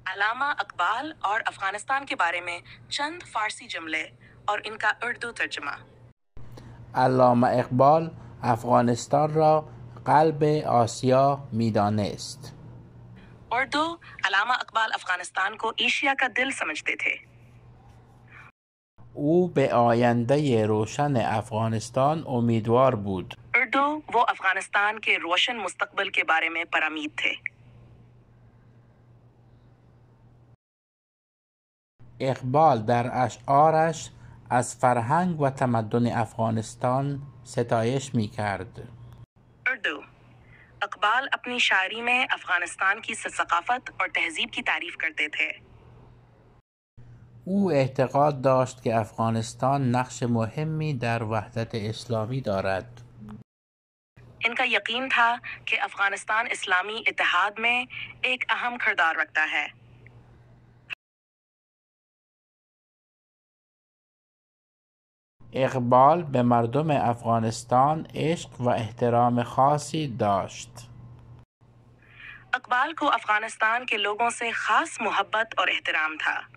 अलामा इकबाल और अफगानिस्तान के बारे में चंद फारसी जुमले और इनका उर्दू तर्जुमा। علامه اقبال افغانستان را قلب آسیا می‌دانست. उर्दू। अलामा इकबाल अफगानिस्तान को एशिया का दिल समझते थे। او به آینده روشن افغانستان امیدوار بود. उर्दू। वो अफगानिस्तान के रोशन मुस्तकबिल के बारे में परमीद थे। اقبال در اشعارش از فرهنگ و تمدن افغانستان ستایش می‌کرد. उर्दू। इकबाल अपनी शायरी में अफगानिस्तान की सकाफत और तहजीब की तारीफ करते थे। او اعتقاد داشت که افغانستان نقش مهمی در وحدت اسلامی دارد. इनका यकीन था कि अफगानिस्तान इस्लामी इत्तेहाद में एक अहम किरदार रखता है। اقبال به مردم افغانستان عشق و احترام خاصی داشت. इकबाल को अफगानिस्तान के लोगों से खास मोहब्बत और एहतराम था।